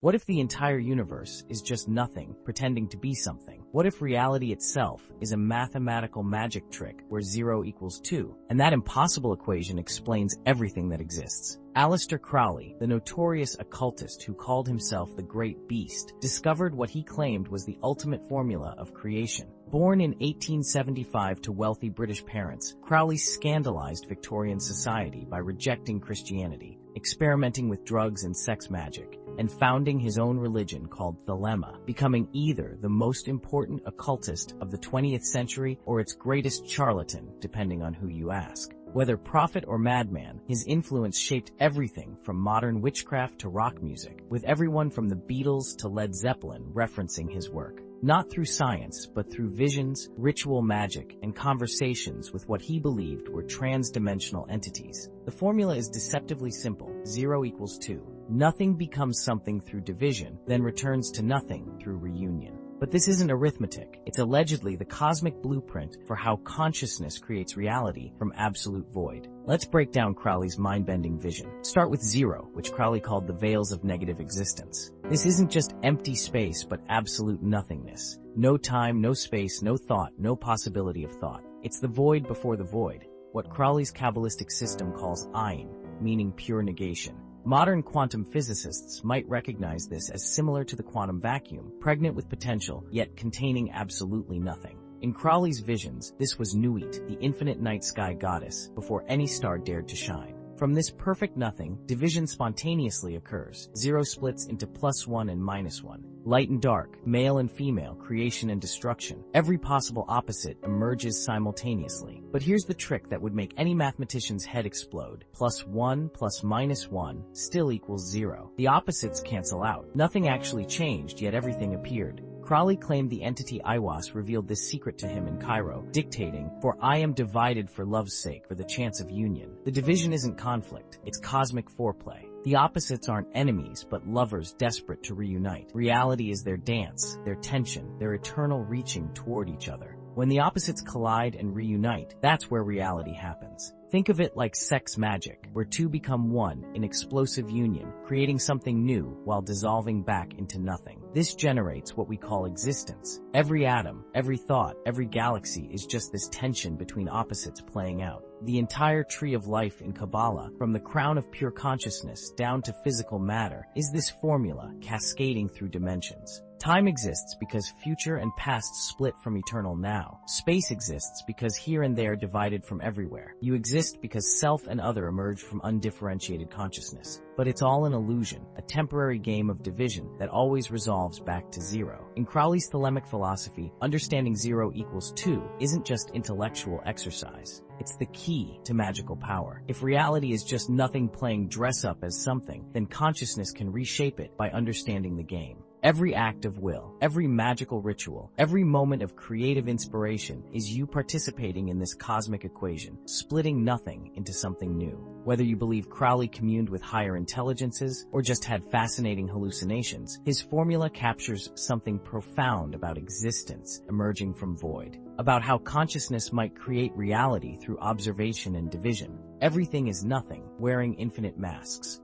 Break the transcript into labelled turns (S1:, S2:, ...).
S1: What if the entire universe is just nothing, pretending to be something? What if reality itself is a mathematical magic trick where 0 equals 2, and that impossible equation explains everything that exists? Aleister Crowley, the notorious occultist who called himself the Great Beast, discovered what he claimed was the ultimate formula of creation. Born in 1875 to wealthy British parents, Crowley scandalized Victorian society by rejecting Christianity, experimenting with drugs and sex magic, and founding his own religion called Thelema, becoming either the most important occultist of the 20th century or its greatest charlatan, depending on who you ask. Whether prophet or madman, his influence shaped everything from modern witchcraft to rock music, with everyone from the Beatles to Led Zeppelin referencing his work. Not through science, but through visions, ritual magic, and conversations with what he believed were trans-dimensional entities. The formula is deceptively simple: 0 equals 2. Nothing becomes something through division, then returns to nothing through reunion. But this isn't arithmetic. It's allegedly the cosmic blueprint for how consciousness creates reality from absolute void. Let's break down Crowley's mind-bending vision. Start with 0, which Crowley called the veils of negative existence. This isn't just empty space, but absolute nothingness. No time, no space, no thought, no possibility of thought. It's the void before the void, what Crowley's Kabbalistic system calls Ain, meaning pure negation. Modern quantum physicists might recognize this as similar to the quantum vacuum, pregnant with potential, yet containing absolutely nothing. In Crowley's visions, this was Nuit, the infinite night sky goddess, before any star dared to shine. From this perfect nothing, division spontaneously occurs. 0 splits into +1 and -1. Light and dark, male and female, creation and destruction. Every possible opposite emerges simultaneously. But here's the trick that would make any mathematician's head explode. +1 plus -1 still equals 0. The opposites cancel out. Nothing actually changed, yet everything appeared. Crowley claimed the entity Aiwass revealed this secret to him in Cairo, dictating, "For I am divided for love's sake, for the chance of union." The division isn't conflict, it's cosmic foreplay. The opposites aren't enemies, but lovers desperate to reunite. Reality is their dance, their tension, their eternal reaching toward each other. When the opposites collide and reunite, that's where reality happens. Think of it like sex magic, where two become one in explosive union, creating something new while dissolving back into nothing. This generates what we call existence. Every atom, every thought, every galaxy is just this tension between opposites playing out. The entire tree of life in Kabbalah, from the crown of pure consciousness down to physical matter, is this formula cascading through dimensions. Time exists because future and past split from eternal now. Space exists because here and there divided from everywhere. You exist because self and other emerge from undifferentiated consciousness. But it's all an illusion, a temporary game of division that always resolves back to 0. In Crowley's Thelemic philosophy, understanding 0 equals 2 isn't just intellectual exercise. It's the key to magical power. If reality is just nothing playing dress up as something, then consciousness can reshape it by understanding the game. Every act of will, every magical ritual, every moment of creative inspiration is you participating in this cosmic equation, splitting nothing into something new. Whether you believe Crowley communed with higher intelligences or just had fascinating hallucinations, his formula captures something profound about existence emerging from void, about how consciousness might create reality through observation and division. Everything is nothing, wearing infinite masks.